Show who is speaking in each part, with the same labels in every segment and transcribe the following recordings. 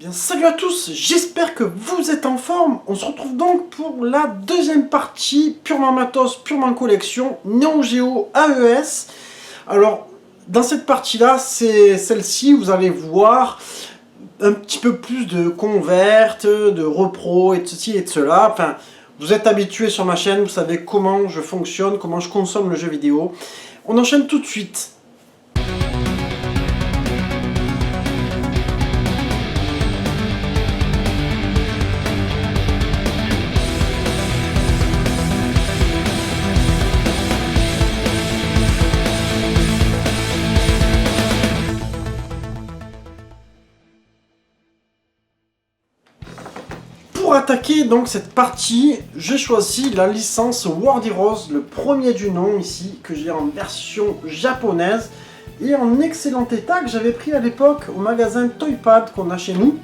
Speaker 1: Bien, salut à tous, j'espère que vous êtes en forme. On se retrouve donc pour la deuxième partie, purement matos, purement collection, Neo Geo AES. Alors, dans cette partie-là, c'est celle-ci, vous allez voir un petit peu plus de convert, de repro et de ceci et de cela. Enfin, vous êtes habitués sur ma chaîne, vous savez comment je fonctionne, comment je consomme le jeu vidéo. On enchaîne tout de suite. Pour attaquer donc cette partie, j'ai choisi la licence World Heroes, le premier du nom ici, que j'ai en version japonaise et en excellent état, que j'avais pris à l'époque au magasin Toypad qu'on a chez nous.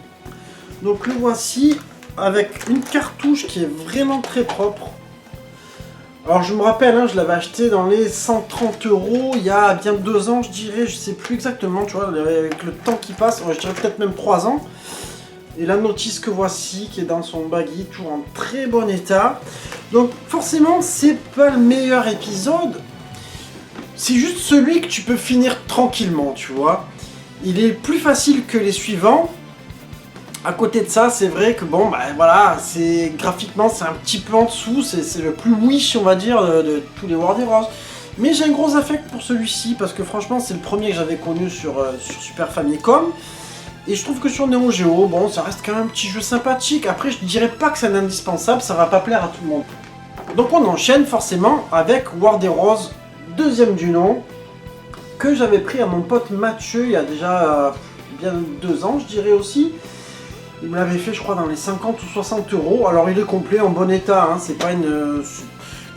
Speaker 1: Donc le voici avec une cartouche qui est vraiment très propre. Alors je me rappelle, hein, je l'avais acheté dans les 130 € il y a bien 2 ans, je dirais, je sais plus exactement, tu vois, avec le temps qui passe, je dirais peut-être même 3 ans. Et la notice que voici, qui est dans son baggy, toujours en très bon état. Donc forcément, c'est pas le meilleur épisode. C'est juste celui que tu peux finir tranquillement, tu vois. Il est plus facile que les suivants. À côté de ça, c'est vrai que bon, bah voilà, c'est graphiquement, c'est un petit peu en dessous. C'est le plus wish, on va dire, de tous les World Heroes. Mais j'ai un gros affect pour celui-ci, parce que franchement, c'est le premier que j'avais connu sur Super Famicom. Et je trouve que sur Neo Geo, bon, ça reste quand même un petit jeu sympathique. Après, je dirais pas que c'est un indispensable, ça va pas plaire à tout le monde. Donc on enchaîne forcément avec World Heroes, deuxième du nom, que j'avais pris à mon pote Mathieu il y a déjà bien 2 ans, je dirais aussi. Il me l'avait fait, je crois, dans les 50 ou 60 €. Alors il est complet, en bon état, hein, c'est pas une...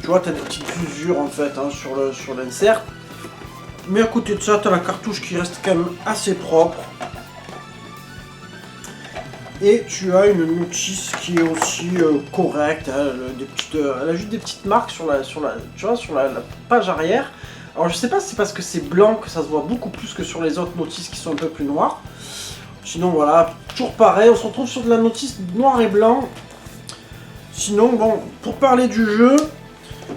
Speaker 1: Tu vois, t'as des petites usures en fait hein, sur l'insert. Mais à côté de ça, t'as la cartouche qui reste quand même assez propre. Et tu as une notice qui est aussi correcte, hein, elle a juste des petites marques sur la page arrière. Alors je sais pas si c'est parce que c'est blanc que ça se voit beaucoup plus que sur les autres notices qui sont un peu plus noires. Sinon voilà, toujours pareil, on se retrouve sur de la notice noir et blanc. Sinon bon, pour parler du jeu,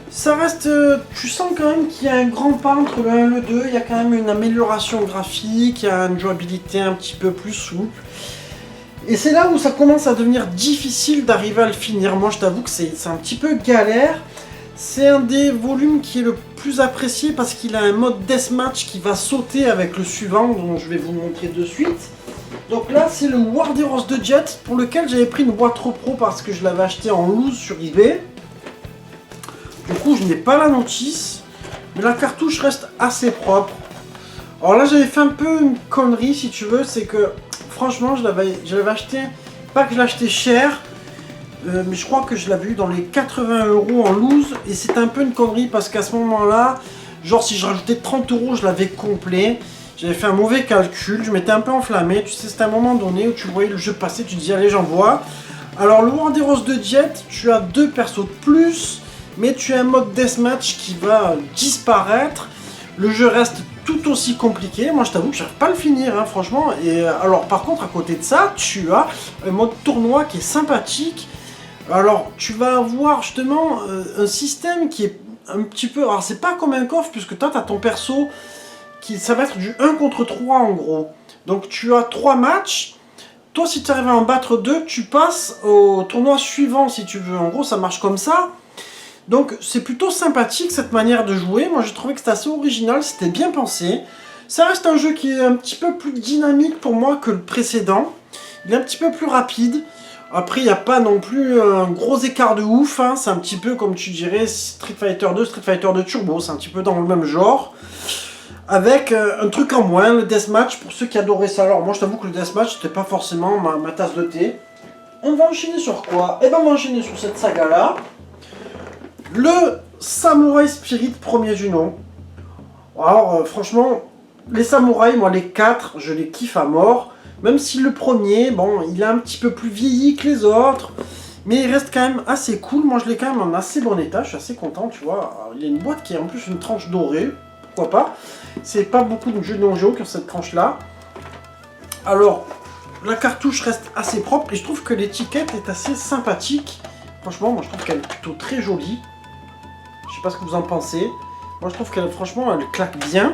Speaker 1: ça reste, tu sens quand même qu'il y a un grand pas entre le 1 et le 2, il y a quand même une amélioration graphique, il y a une jouabilité un petit peu plus souple. Et c'est là où ça commence à devenir difficile d'arriver à le finir. Moi je t'avoue que c'est un petit peu galère. C'est un des volumes qui est le plus apprécié parce qu'il a un mode deathmatch qui va sauter avec le suivant, dont je vais vous montrer de suite. Donc là c'est le World Heroes de Jet, pour lequel j'avais pris une boîte repro parce que je l'avais acheté en loose sur eBay. Du coup je n'ai pas la notice, mais la cartouche reste assez propre. Alors là j'avais fait un peu une connerie si tu veux, c'est que franchement, je l'avais acheté, pas que je l'ai acheté cher, mais je crois que je l'avais eu dans les 80 € en loose, et c'était un peu une connerie parce qu'à ce moment-là, genre si je rajoutais 30 €, je l'avais complet. J'avais fait un mauvais calcul, je m'étais un peu enflammé, tu sais, c'était un moment donné où tu voyais le jeu passer, tu te dis allez j'envoie. Alors le World Heroes de Jet, tu as 2 persos de plus, mais tu as un mode deathmatch qui va disparaître. Le jeu reste tout aussi compliqué, moi je t'avoue que j'arrive pas à le finir hein, franchement. Et alors par contre à côté de ça, tu as un mode tournoi qui est sympathique. Alors tu vas avoir justement un système qui est un petit peu... Alors c'est pas comme un coffre puisque toi tu as ton perso qui... Ça va être du 1 contre 3 en gros. Donc tu as 3 matchs. Toi si tu arrives à en battre 2, tu passes au tournoi suivant si tu veux. En gros ça marche comme ça. Donc c'est plutôt sympathique cette manière de jouer, moi j'ai trouvé que c'était assez original, c'était bien pensé. Ça reste un jeu qui est un petit peu plus dynamique pour moi que le précédent. Il est un petit peu plus rapide. Après il n'y a pas non plus un gros écart de ouf, hein. C'est un petit peu comme tu dirais Street Fighter 2, Street Fighter 2 Turbo, c'est un petit peu dans le même genre. Avec un truc en moins, le deathmatch, pour ceux qui adoraient ça. Alors moi je t'avoue que le deathmatch c'était pas forcément ma tasse de thé. On va enchaîner sur quoi? Eh ben on va enchaîner sur cette saga là. Le Samurai Spirit premier du nom. Alors franchement, les samouraïs, moi les 4, je les kiffe à mort. Même si le premier, bon, il est un petit peu plus vieilli que les autres. Mais il reste quand même assez cool. Moi je l'ai quand même en assez bon état, je suis assez content, tu vois. Alors, il y a une boîte qui est en plus une tranche dorée, pourquoi pas. C'est pas beaucoup de jeux Neo Geo qui ont cette tranche là. Alors, La cartouche reste assez propre et je trouve que l'étiquette est assez sympathique. Franchement, moi je trouve qu'elle est plutôt très jolie. Je sais pas ce que vous en pensez. Moi je trouve qu'elle, franchement, elle claque bien.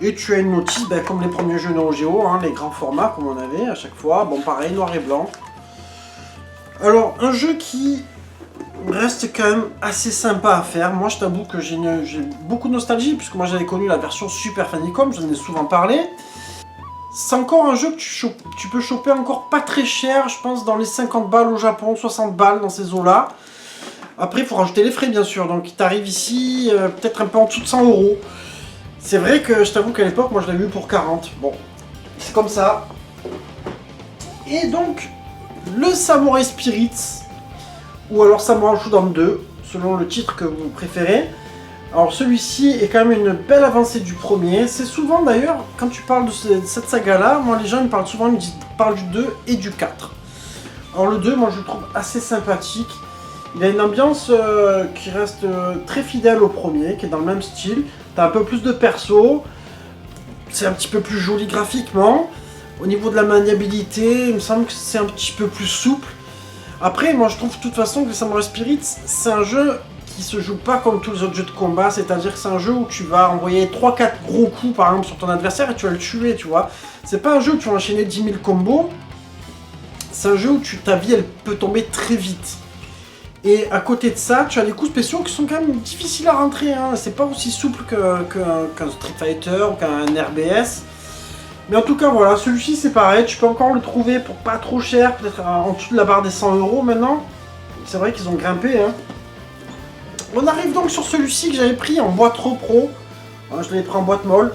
Speaker 1: Et tu as une notice, comme les premiers jeux Neo Geo, hein, les grands formats comme on avait à chaque fois. Bon, pareil, noir et blanc. Alors, un jeu qui reste quand même assez sympa à faire. Moi, je t'avoue que j'ai beaucoup de nostalgie, puisque moi j'avais connu la version Super Famicom, j'en ai souvent parlé. C'est encore un jeu que tu peux choper encore pas très cher, je pense dans les 50 balles au Japon, 60 balles dans ces eaux-là. Après, il faut rajouter les frais, bien sûr, donc il t'arrive ici peut-être un peu en dessous de 100 €. C'est vrai que je t'avoue qu'à l'époque, moi je l'avais eu pour 40. Bon, c'est comme ça. Et donc, le Samurai Spirits, ou alors Samurai Shodown 2, selon le titre que vous préférez. Alors celui-ci est quand même une belle avancée du premier. C'est souvent d'ailleurs, quand tu parles de cette saga-là, moi les gens ils parlent souvent, ils parlent du 2 et du 4. Alors le 2, moi je le trouve assez sympathique. Il a une ambiance qui reste très fidèle au premier, qui est dans le même style. T'as un peu plus de perso, c'est un petit peu plus joli graphiquement. Au niveau de la maniabilité, il me semble que c'est un petit peu plus souple. Après, moi je trouve de toute façon que Samurai Spirits, c'est un jeu qui se joue pas comme tous les autres jeux de combat, c'est-à-dire que c'est un jeu où tu vas envoyer 3-4 gros coups par exemple sur ton adversaire et tu vas le tuer, tu vois. C'est pas un jeu où tu vas enchaîner 10 000 combos, c'est un jeu où ta vie elle peut tomber très vite. Et à côté de ça, tu as des coups spéciaux qui sont quand même difficiles à rentrer, hein. C'est pas aussi souple qu'un Street Fighter ou qu'un RBS. Mais en tout cas voilà, celui-ci c'est pareil, tu peux encore le trouver pour pas trop cher, peut-être en dessous de la barre des 100 € maintenant. C'est vrai qu'ils ont grimpé, hein. On arrive donc sur celui-ci que j'avais pris en boîte repro, je l'avais pris en boîte molle,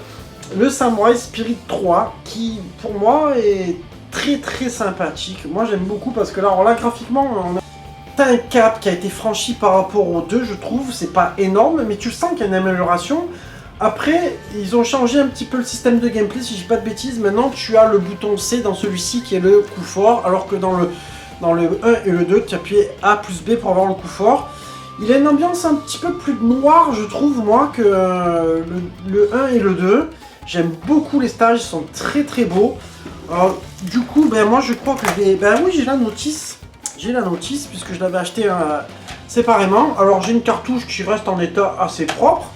Speaker 1: le Samurai Spirit 3, qui pour moi est très très sympathique. Moi j'aime beaucoup parce que là, alors là graphiquement, t'as un cap qui a été franchi par rapport aux deux, je trouve, c'est pas énorme, mais tu sens qu'il y a une amélioration. Après, ils ont changé un petit peu le système de gameplay, si je dis pas de bêtises, maintenant tu as le bouton C dans celui-ci qui est le coup fort, alors que dans le 1 et le 2, tu appuies A plus B pour avoir le coup fort. Il a une ambiance un petit peu plus noire, je trouve, moi, que le 1 et le 2. J'aime beaucoup les stages, ils sont très très beaux. Alors, du coup, moi je crois que je vais... oui, j'ai la notice. J'ai la notice, puisque je l'avais acheté séparément. Alors, j'ai une cartouche qui reste en état assez propre.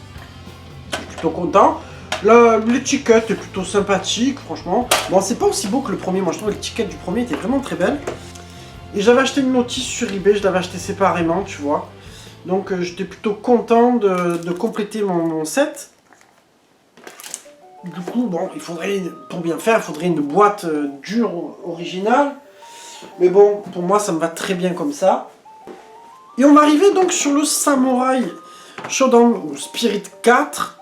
Speaker 1: Je suis plutôt content. L'étiquette est plutôt sympathique, franchement. Bon, c'est pas aussi beau que le premier. Moi, je trouve que l'étiquette du premier était vraiment très belle. Et j'avais acheté une notice sur eBay, je l'avais acheté séparément, tu vois. Donc j'étais plutôt content de compléter mon set. Du coup, bon, il faudrait, pour bien faire, il faudrait une boîte dure originale. Mais bon, pour moi, ça me va très bien comme ça. Et on va arriver donc sur le Samurai Shodown ou Spirit 4.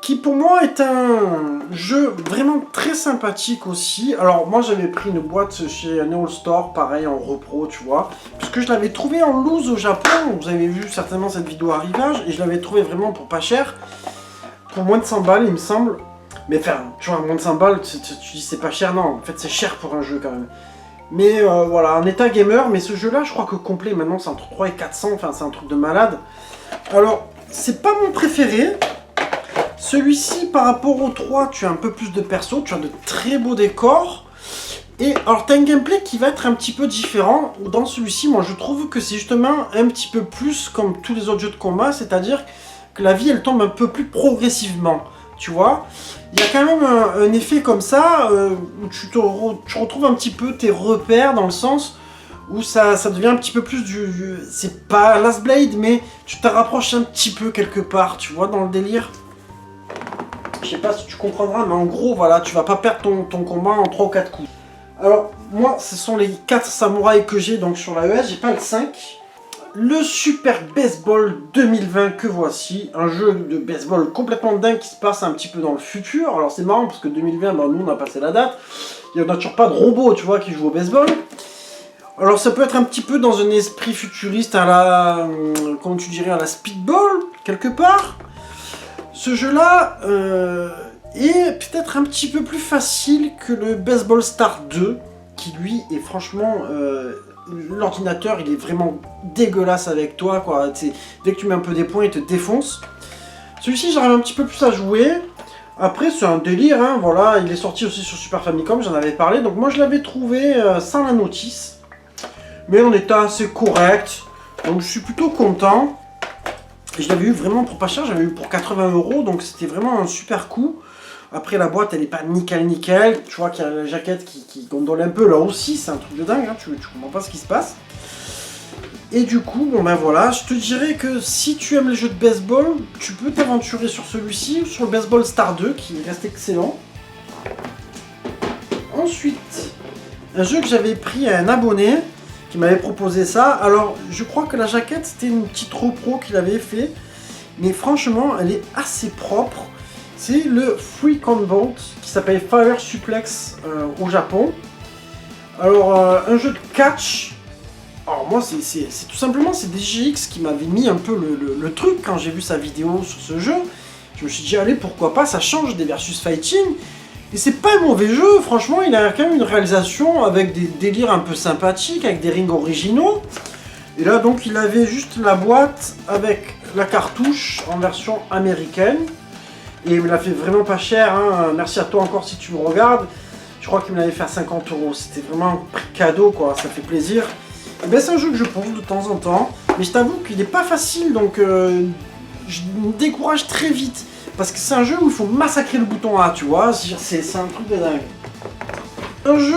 Speaker 1: Qui pour moi est un jeu vraiment très sympathique aussi. Alors moi j'avais pris une boîte chez Neo Store, pareil en repro, tu vois. Puisque je l'avais trouvé en loose au Japon, vous avez vu certainement cette vidéo arrivage, et je l'avais trouvé vraiment pour pas cher. Pour moins de 100 balles il me semble. Mais enfin, tu vois, moins de 100 balles, tu dis c'est pas cher, non, en fait c'est cher pour un jeu quand même. Mais voilà, en état gamer, mais ce jeu là je crois que complet maintenant c'est entre 3 et 400, enfin c'est un truc de malade. Alors, c'est pas mon préféré. Celui-ci, par rapport au 3, tu as un peu plus de perso, tu as de très beaux décors. Et alors, tu as un gameplay qui va être un petit peu différent. Dans celui-ci, moi, je trouve que c'est justement un petit peu plus comme tous les autres jeux de combat, c'est-à-dire que la vie, elle tombe un peu plus progressivement, tu vois. Il y a quand même un effet comme ça, où tu retrouves un petit peu tes repères, dans le sens où ça devient un petit peu plus c'est pas Last Blade, mais tu te rapproches un petit peu quelque part, tu vois, dans le délire. Je sais pas si tu comprendras, mais en gros, voilà, tu vas pas perdre ton combat en 3 ou 4 coups. Alors, moi, ce sont les 4 samouraïs que j'ai donc sur la ES, j'ai pas le 5. Le Super Baseball 2020 que voici, un jeu de baseball complètement dingue qui se passe un petit peu dans le futur. Alors c'est marrant parce que 2020, nous on a passé la date, il n'y en a toujours pas de robots, tu vois, qui jouent au baseball. Alors ça peut être un petit peu dans un esprit futuriste à la, comment tu dirais, à la Speedball, quelque part. Ce jeu-là est peut-être un petit peu plus facile que le Baseball Star 2, qui lui est franchement... l'ordinateur, il est vraiment dégueulasse avec toi, quoi. Dès que tu mets un peu des points, il te défonce. Celui-ci, j'arrive un petit peu plus à jouer. Après, c'est un délire, hein, voilà, il est sorti aussi sur Super Famicom, j'en avais parlé, donc moi je l'avais trouvé sans la notice, mais en état assez correct, donc je suis plutôt content. Et je l'avais eu vraiment pour pas cher, j'avais eu pour 80 €, donc c'était vraiment un super coup. Après la boîte elle est pas nickel, tu vois qu'il y a la jaquette qui gondole un peu là aussi, c'est un truc de dingue, hein, tu comprends pas ce qui se passe. Et du coup, bon ben voilà, je te dirais que si tu aimes les jeux de baseball, tu peux t'aventurer sur celui-ci, ou sur le Baseball Star 2, qui reste excellent. Ensuite, un jeu que j'avais pris à un abonné, qui m'avait proposé ça. Alors, je crois que la jaquette, c'était une petite repro qu'il avait fait, mais franchement, elle est assez propre. C'est le Free Combat, qui s'appelle Fire Suplex au Japon. Alors, un jeu de catch. Alors moi, c'est tout simplement, c'est DGX qui m'avait mis un peu le truc quand j'ai vu sa vidéo sur ce jeu. Je me suis dit, allez, pourquoi pas, ça change des versus fighting. Et c'est pas un mauvais jeu, franchement, il a quand même une réalisation avec des délires un peu sympathiques, avec des rings originaux. Et là, donc, il avait juste la boîte avec la cartouche en version américaine. Et il me l'a fait vraiment pas cher, hein. Merci à toi encore si tu me regardes. Je crois qu'il me l'avait fait à 50 €, c'était vraiment un prix cadeau, quoi, ça fait plaisir. Et ben c'est un jeu que je pose de temps en temps, mais je t'avoue qu'il n'est pas facile, donc je me décourage très vite. Parce que c'est un jeu où il faut massacrer le bouton A, tu vois, c'est un truc de dingue. Un jeu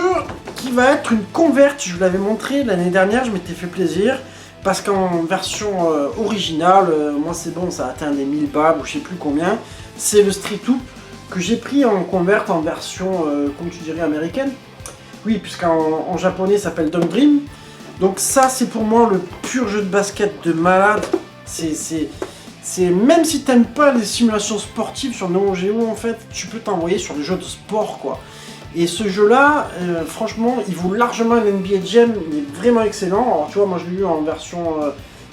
Speaker 1: qui va être une converte, je vous l'avais montré l'année dernière, je m'étais fait plaisir. Parce qu'en version originale, moi c'est bon, ça a atteint des 1000 balles ou je sais plus combien. C'est le Street Hoop que j'ai pris en converte en version, comme tu dirais, américaine. Oui, puisqu'en japonais ça s'appelle Dunk Dream. Donc ça c'est pour moi le pur jeu de basket de malade. Même si t'aimes pas les simulations sportives sur Neo Geo, en fait, tu peux t'envoyer sur des jeux de sport, quoi. Et ce jeu-là, franchement, il vaut largement une NBA Jam, il est vraiment excellent. Alors tu vois, moi je l'ai eu en version,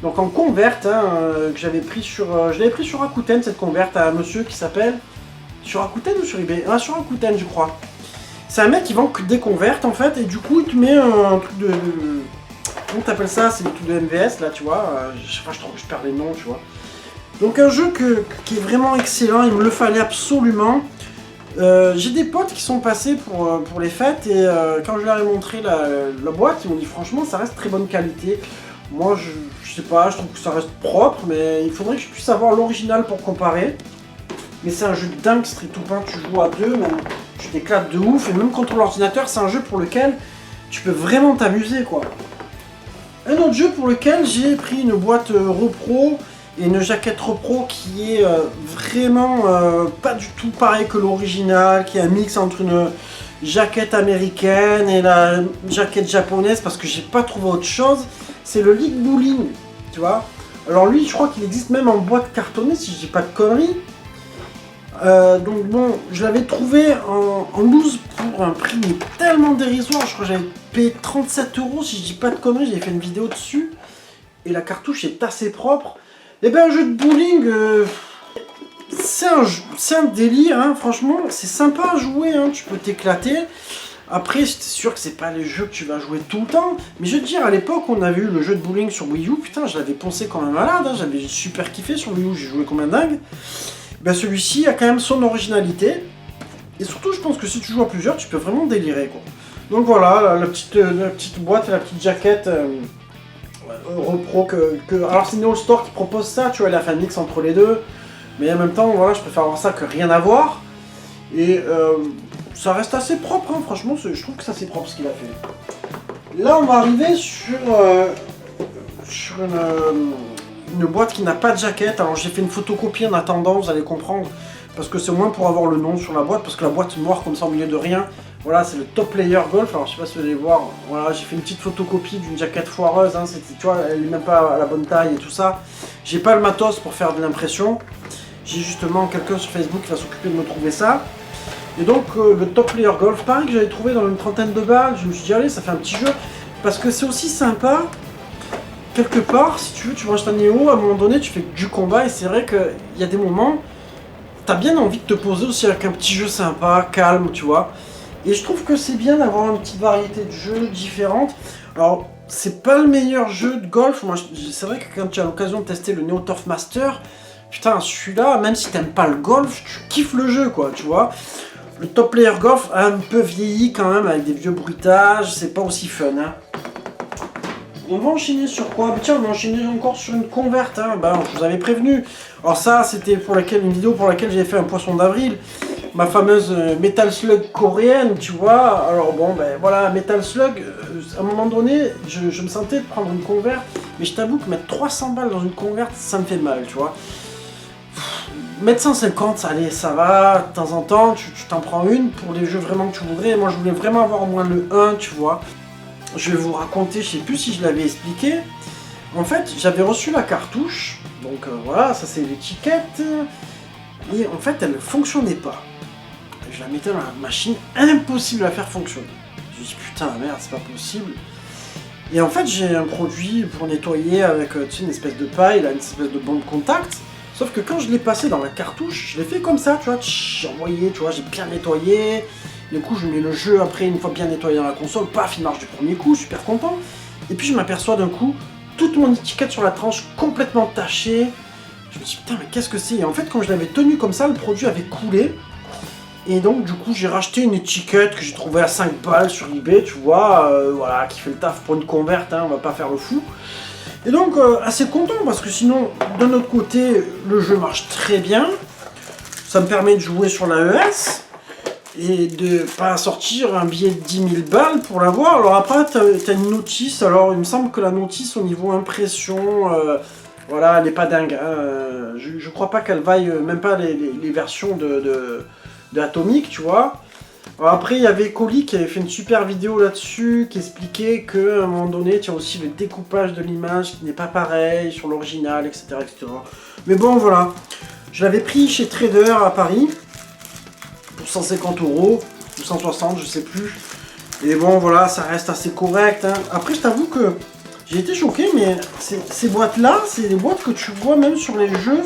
Speaker 1: donc en converte, hein, que j'avais pris sur, je l'avais pris sur Rakuten, cette converte, à un monsieur qui s'appelle, sur Rakuten ou sur eBay? Ah, sur Rakuten, je crois. C'est un mec qui vend que des convertes, en fait, et du coup, il te met un truc de comment t'appelles ça? C'est le truc de MVS, là, tu vois. Je perds les noms, tu vois. Donc un jeu qui est vraiment excellent, il me le fallait absolument. J'ai des potes qui sont passés pour les fêtes et quand je leur ai montré la boîte, ils m'ont dit franchement ça reste très bonne qualité. Moi je sais pas, je trouve que ça reste propre, mais il faudrait que je puisse avoir l'original pour comparer. Mais c'est un jeu de dingue, Street Hoop 1, tu joues à deux, même, tu t'éclates de ouf, et même contre l'ordinateur, c'est un jeu pour lequel tu peux vraiment t'amuser, quoi. Un autre jeu pour lequel j'ai pris une boîte repro et une jaquette repro qui est vraiment pas du tout pareil que l'original, qui est un mix entre une jaquette américaine et la jaquette japonaise parce que j'ai pas trouvé autre chose, c'est le League Bowling, tu vois. Alors lui, je crois qu'il existe même en boîte cartonnée si je dis pas de conneries. Donc bon, je l'avais trouvé en loose pour un prix mais tellement dérisoire, je crois que j'avais payé 37 € si je dis pas de conneries, j'avais fait une vidéo dessus. Et la cartouche est assez propre. Et ben un jeu de bowling, c'est un délire, hein, franchement, c'est sympa à jouer, hein, tu peux t'éclater. Après, c'est sûr que c'est pas les jeux que tu vas jouer tout le temps, mais je veux te dire, à l'époque, on avait eu le jeu de bowling sur Wii U, putain, je l'avais poncé comme un malade, hein, j'avais super kiffé sur Wii U, j'ai joué comme un dingue. Ben celui-ci a quand même son originalité, et surtout, je pense que si tu joues à plusieurs, tu peux vraiment délirer, quoi. Donc voilà, la petite boîte et la petite jaquette repro alors c'est Neo Store qui propose ça, tu vois, il a fait un mix entre les deux, mais en même temps, voilà, je préfère avoir ça que rien à voir, et ça reste assez propre, hein, franchement, je trouve que c'est assez propre ce qu'il a fait. Là, on va arriver sur une boîte qui n'a pas de jaquette. Alors j'ai fait une photocopie en attendant, vous allez comprendre, parce que c'est au moins pour avoir le nom sur la boîte, parce que la boîte noire comme ça au milieu de rien, voilà, c'est le Top Player Golf. Alors je sais pas si vous allez voir, voilà, j'ai fait une petite photocopie d'une jaquette foireuse, hein, tu vois, elle est même pas à la bonne taille et tout ça. J'ai pas le matos pour faire de l'impression, j'ai justement quelqu'un sur Facebook qui va s'occuper de me trouver ça. Et donc le Top Player Golf, pareil, que j'avais trouvé dans une trentaine de balles, je me suis dit allez, ça fait un petit jeu, parce que c'est aussi sympa. Quelque part, si tu veux, tu branches ta Néo, à un moment donné, tu fais du combat, et c'est vrai qu'il y a des moments, t'as bien envie de te poser aussi avec un petit jeu sympa, calme, tu vois. Et je trouve que c'est bien d'avoir une petite variété de jeux différentes. Alors, c'est pas le meilleur jeu de golf, moi, c'est vrai que quand tu as l'occasion de tester le Neo Turf Master, putain, celui-là, même si t'aimes pas le golf, tu kiffes le jeu, quoi, tu vois. Le Top Player Golf a un peu vieilli quand même, avec des vieux bruitages, c'est pas aussi fun, hein. On va enchaîner sur quoi? Tiens, on va enchaîner encore sur une converte, hein. Ben, je vous avais prévenu. Alors ça, c'était une vidéo pour laquelle j'ai fait un poisson d'avril. Ma fameuse Metal Slug coréenne, tu vois. Alors bon, ben voilà, Metal Slug, à un moment donné, je me sentais de prendre une converte, mais je t'avoue que mettre 300 balles dans une converte, ça me fait mal, tu vois. Mettre 150, allez, ça va, de temps en temps, tu t'en prends une pour les jeux vraiment que tu voudrais. Moi, je voulais vraiment avoir au moins le 1, tu vois. Je vais vous raconter, je sais plus si je l'avais expliqué. En fait, j'avais reçu la cartouche, donc voilà, ça c'est l'étiquette. Et en fait, elle ne fonctionnait pas. Je la mettais dans la machine, impossible à faire fonctionner. Je me dis putain, merde, c'est pas possible. Et en fait, j'ai un produit pour nettoyer avec tu sais, une espèce de paille, là, une espèce de bande contact. Sauf que quand je l'ai passé dans la cartouche, je l'ai fait comme ça, tu vois, j'ai envoyé, tu vois, j'ai bien nettoyé. Du coup, je mets le jeu après, une fois bien nettoyé dans la console, paf, il marche du premier coup, super content. Et puis je m'aperçois d'un coup, toute mon étiquette sur la tranche complètement tachée. Je me dis putain, mais qu'est-ce que c'est? Et en fait, quand je l'avais tenu comme ça, le produit avait coulé. Et donc, du coup, j'ai racheté une étiquette que j'ai trouvée à 5 balles sur eBay, tu vois, voilà, qui fait le taf pour une converte, hein, on va pas faire le fou. Et donc, assez content, parce que sinon, d'un autre côté, le jeu marche très bien. Ça me permet de jouer sur l'AES. Et de pas sortir un billet de 10 000 balles pour l'avoir. Alors après, t'as une notice. Alors, il me semble que la notice, au niveau impression, voilà, elle est pas dingue. Hein. Je crois pas qu'elle vaille même pas les versions de Atomic, tu vois. Alors après, il y avait Coly qui avait fait une super vidéo là-dessus, qui expliquait qu'à un moment donné, tu as aussi le découpage de l'image qui n'est pas pareil sur l'original, etc., etc. Mais bon, voilà. Je l'avais pris chez Trader à Paris. Pour 150 € ou 160, je sais plus. Et bon, voilà, ça reste assez correct. Hein. Après, je t'avoue que j'ai été choqué, mais ces boîtes-là, c'est des boîtes que tu vois même sur les jeux.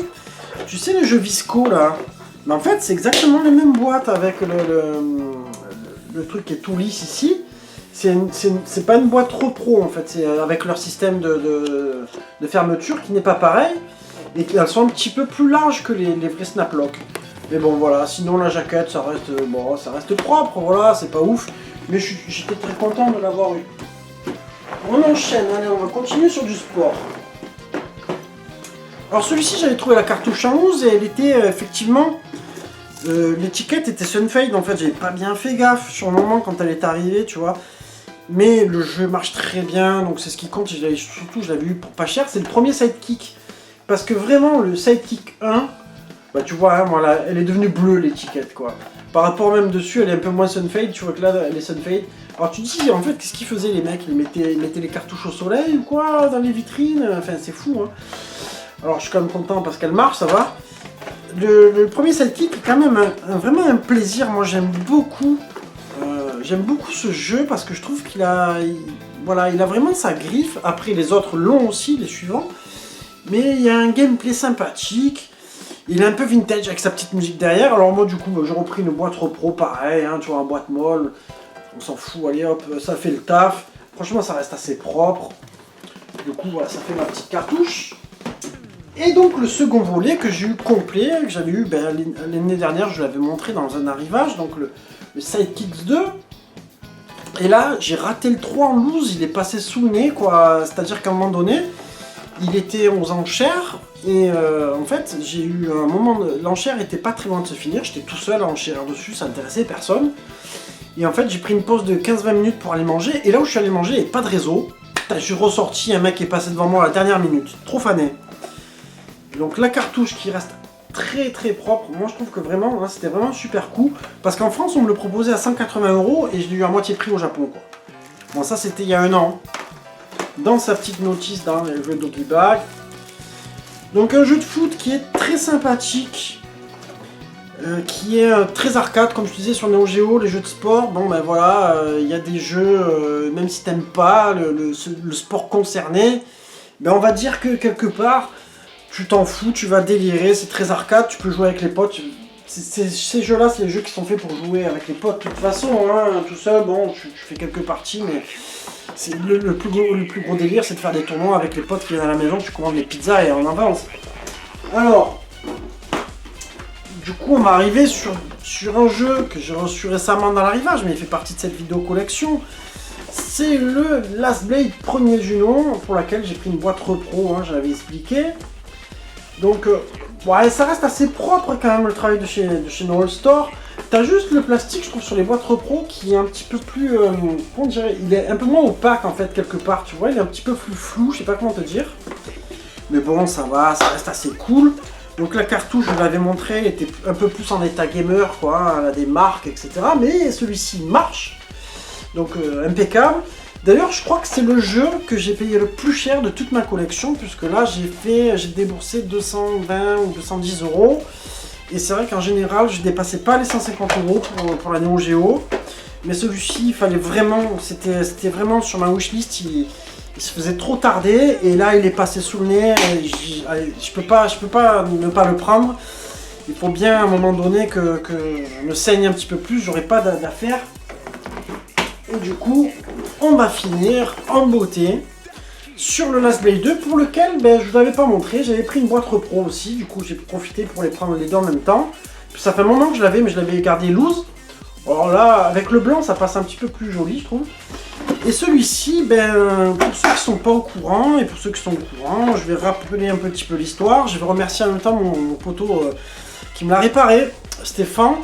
Speaker 1: Tu sais, les jeux Visco, là. Mais en fait, c'est exactement les mêmes boîtes avec le truc qui est tout lisse ici. C'est pas une boîte trop pro, en fait. C'est avec leur système de fermeture qui n'est pas pareil. Et qu'elles sont un petit peu plus larges que les vrais Snaplock. Mais bon voilà, sinon la jaquette ça reste bon, ça reste propre, voilà, c'est pas ouf. Mais j'étais très content de l'avoir eu. On enchaîne, allez, on va continuer sur du sport. Alors celui-ci j'avais trouvé la cartouche en 11 et elle était effectivement... l'étiquette était Sunfade, en fait j'avais pas bien fait gaffe sur le moment quand elle est arrivée, tu vois. Mais le jeu marche très bien, donc c'est ce qui compte, surtout je l'avais eu pour pas cher, c'est le premier sidekick. Parce que vraiment le sidekick 1... Bah tu vois, hein, voilà, elle est devenue bleue l'étiquette quoi. Par rapport même dessus, elle est un peu moins Sunfade, tu vois que là elle est Sunfade. Alors tu te dis en fait qu'est-ce qu'ils faisaient les mecs? Ils mettaient les cartouches au soleil ou quoi dans les vitrines? Enfin c'est fou hein. Alors je suis quand même content parce qu'elle marche, ça va. Le premier sidekick est quand même vraiment un plaisir, moi j'aime beaucoup ce jeu parce que je trouve voilà, il a vraiment sa griffe. Après les autres l'ont aussi, les suivants. Mais il y a un gameplay sympathique. Il est un peu vintage avec sa petite musique derrière. Alors moi du coup j'ai repris une boîte repro pareil, hein, tu vois, en boîte molle. On s'en fout, allez hop, ça fait le taf. Franchement ça reste assez propre. Du coup voilà, ça fait ma petite cartouche. Et donc le second volet que j'ai eu complet, que j'avais eu l'année dernière, je l'avais montré dans un arrivage, donc le Sidekicks 2. Et là j'ai raté le 3 en loose, il est passé sous le nez quoi. C'est-à-dire qu'à un moment donné, il était aux enchères. Et en fait, j'ai eu un moment, l'enchère était pas très loin de se finir, j'étais tout seul à enchère dessus, ça intéressait personne. Et en fait, j'ai pris une pause de 15-20 minutes pour aller manger, et là où je suis allé manger, il n'y avait pas de réseau. Je suis ressorti, un mec est passé devant moi à la dernière minute, trop fané. Donc la cartouche qui reste très très propre, moi je trouve que vraiment, hein, c'était vraiment un super coup, parce qu'en France on me le proposait à 180 € et je l'ai eu à moitié prix au Japon quoi. Bon ça c'était il y a un an, dans sa petite notice dans le jeu Doggy Bag. Donc un jeu de foot qui est très sympathique, qui est très arcade, comme je disais sur Neo Geo, les jeux de sport, bon ben voilà, il y a des jeux, même si t'aimes pas le sport concerné, ben on va dire que quelque part, tu t'en fous, tu vas délirer, c'est très arcade, tu peux jouer avec les potes, ces jeux-là, c'est les jeux qui sont faits pour jouer avec les potes, de toute façon, hein, tout seul, bon, tu fais quelques parties, mais... Le plus gros délire, c'est de faire des tournois avec les potes qui viennent à la maison, tu commandes les pizzas et on avance. Alors, du coup, on va arriver sur un jeu que j'ai reçu récemment dans l'arrivage, mais il fait partie de cette vidéo collection. C'est le Last Blade premier du nom, pour laquelle j'ai pris une boîte repro, hein, j'avais expliqué. Donc, ouais, ça reste assez propre quand même le travail de chez No Store. T'as juste le plastique, je trouve, sur les boîtes repro qui est un petit peu plus, comment dire, il est un peu moins opaque en fait quelque part, tu vois, il est un petit peu plus flou, je sais pas comment te dire. Mais bon, ça va, ça reste assez cool. Donc la cartouche, je l'avais montré, elle était un peu plus en état gamer, quoi, elle a des marques, etc. Mais celui-ci marche, donc impeccable. D'ailleurs, je crois que c'est le jeu que j'ai payé le plus cher de toute ma collection, puisque là, j'ai déboursé 220 ou 210 euros. Et c'est vrai qu'en général, je dépassais pas les 150 euros pour la Neo Geo. Mais celui-ci, il fallait vraiment, c'était vraiment sur ma wishlist, il se faisait trop tarder. Et là, il est passé sous le nez. Je peux pas ne pas le prendre. Il faut bien à un moment donné que je me saigne un petit peu plus, j'aurai pas d'affaire. Et du coup, on va finir en beauté sur le Last Blade 2 pour lequel je vous avais pas montré, j'avais pris une boîte repro aussi, du coup j'ai profité pour les prendre les deux en même temps. Puis ça fait un moment que je l'avais, mais je l'avais gardé loose. Alors là, avec le blanc, ça passe un petit peu plus joli, je trouve. Et celui-ci, pour ceux qui sont pas au courant, et pour ceux qui sont au courant, je vais rappeler un petit peu l'histoire. Je vais remercier en même temps mon poteau qui me l'a réparé, Stéphane,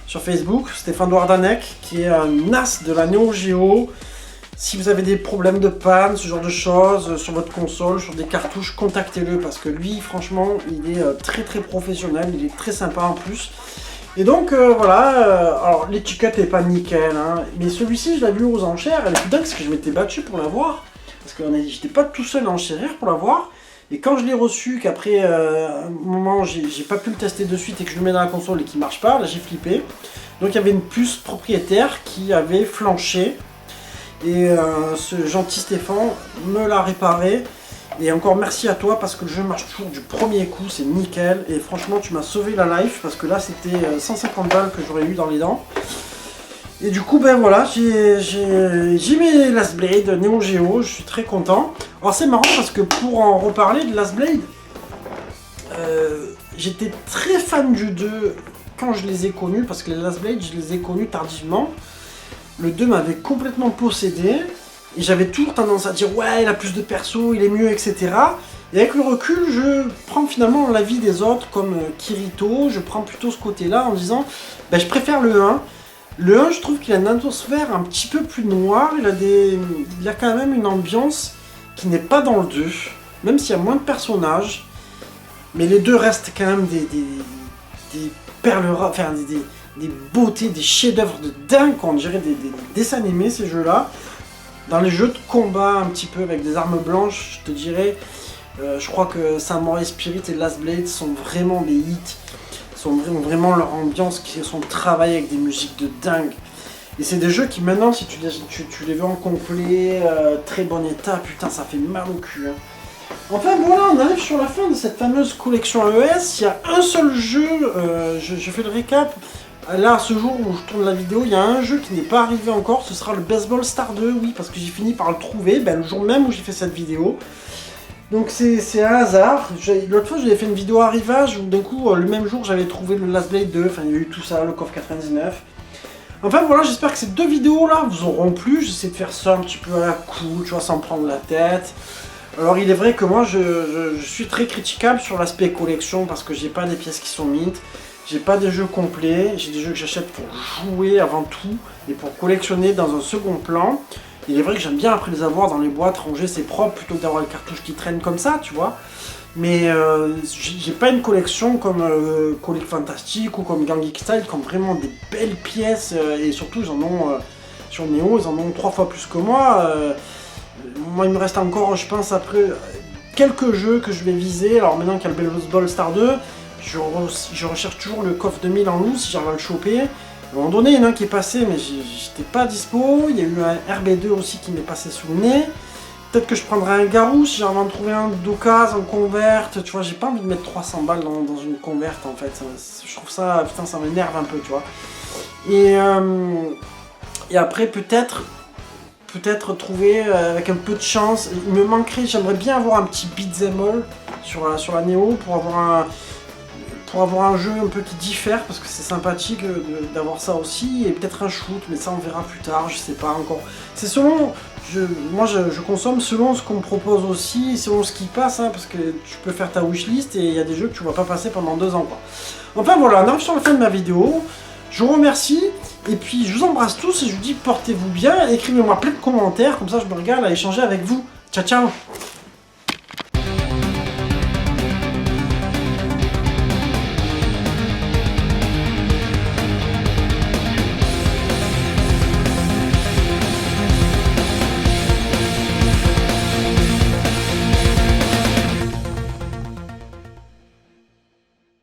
Speaker 1: sur Facebook, Stéphane Douardanec, qui est un as de la Neo Geo. Si vous avez des problèmes de panne, ce genre de choses, sur votre console, sur des cartouches, contactez-le parce que lui, franchement, il est très très professionnel, il est très sympa en plus. Et donc voilà, alors l'étiquette n'est pas nickel, hein, mais celui-ci, je l'ai vu aux enchères, elle est plus dingue parce que je m'étais battu pour l'avoir, parce que j'étais pas tout seul à enchérir pour l'avoir. Et quand je l'ai reçu, qu'après un moment, j'ai pas pu le tester de suite et que je le mets dans la console et qu'il marche pas, là j'ai flippé. Donc il y avait une puce propriétaire qui avait flanché. Et ce gentil Stéphane me l'a réparé. Et encore merci à toi parce que le jeu marche toujours du premier coup, c'est nickel. Et franchement, tu m'as sauvé la life parce que là, c'était 150 balles que j'aurais eu dans les dents. Et du coup, voilà, j'ai mis Last Blade Neo Geo, je suis très content. Alors c'est marrant parce que pour en reparler de Last Blade, j'étais très fan du 2 quand je les ai connus, parce que les Last Blade, je les ai connus tardivement. Le 2 m'avait complètement possédé, et j'avais toujours tendance à dire ouais, il a plus de perso, il est mieux, etc. Et avec le recul, je prends finalement l'avis des autres comme Kirito, je prends plutôt ce côté-là en disant je préfère le 1. Le 1, je trouve qu'il a une atmosphère un petit peu plus noire, il a quand même une ambiance qui n'est pas dans le 2, même s'il y a moins de personnages, mais les deux restent quand même des perles rares, enfin des beautés, des chefs-d'œuvre de dingue, on dirait des dessins animés ces jeux-là. Dans les jeux de combat un petit peu avec des armes blanches, je te dirais, je crois que Samurai Spirit et Last Blade sont vraiment des hits. Sont vraiment leur ambiance, qui sont travaillés avec des musiques de dingue. Et c'est des jeux qui maintenant, si tu les veux en complet, très bon état, putain ça fait mal au cul. Hein. Enfin voilà, on arrive sur la fin de cette fameuse collection AES. Il y a un seul jeu, je fais le récap. Là, à ce jour où je tourne la vidéo, il y a un jeu qui n'est pas arrivé encore, ce sera le Baseball Star 2, oui, parce que j'ai fini par le trouver, le jour même où j'ai fait cette vidéo. Donc c'est un hasard. L'autre fois j'avais fait une vidéo arrivage où d'un coup le même jour j'avais trouvé le Last Blade 2, enfin il y a eu tout ça, le KOF 99. Enfin voilà, j'espère que ces deux vidéos là vous auront plu, j'essaie de faire ça un petit peu à la cool, tu vois, sans prendre la tête. Alors il est vrai que moi je suis très critiquable sur l'aspect collection parce que j'ai pas des pièces qui sont mint, j'ai pas des jeux complets, j'ai des jeux que j'achète pour jouer avant tout et pour collectionner dans un second plan. Il est vrai que j'aime bien après les avoir dans les boîtes, ranger c'est propre plutôt que d'avoir les cartouches qui traînent comme ça, tu vois. Mais j'ai pas une collection comme Colic Fantastic ou comme Gang Geek Style, qui ont vraiment des belles pièces et surtout ils en ont sur Neo, ils en ont 3 fois plus que moi. Moi il me reste encore, je pense, après quelques jeux que je vais viser. Alors maintenant qu'il y a le Baseball Star 2, je recherche toujours le KOF 2000 en loose si j'arrive à le choper. À un moment donné, il y en a un qui est passé, mais j'étais pas dispo. Il y a eu un RB2 aussi qui m'est passé sous le nez. Peut-être que je prendrai un Garou si j'arrive à en trouver un d'occasion, en converte. Tu vois, j'ai pas envie de mettre 300 balles dans une converte en fait. Je trouve ça, putain, ça m'énerve un peu, tu vois. Et après, peut-être trouver avec un peu de chance. Il me manquerait, j'aimerais bien avoir un petit beat'em all sur la Neo pour avoir pour avoir un jeu un peu qui diffère, parce que c'est sympathique d'avoir ça aussi, et peut-être un shoot, mais ça on verra plus tard, je sais pas encore. C'est selon, moi je consomme selon ce qu'on me propose aussi, selon ce qui passe, hein, parce que tu peux faire ta wishlist et il y a des jeux que tu vas pas passer pendant 2 ans, quoi. Enfin voilà, on arrive sur la fin de ma vidéo. Je vous remercie, et puis je vous embrasse tous, et je vous dis portez-vous bien, écrivez-moi plein de commentaires, comme ça je me regarde à échanger avec vous. Ciao ciao.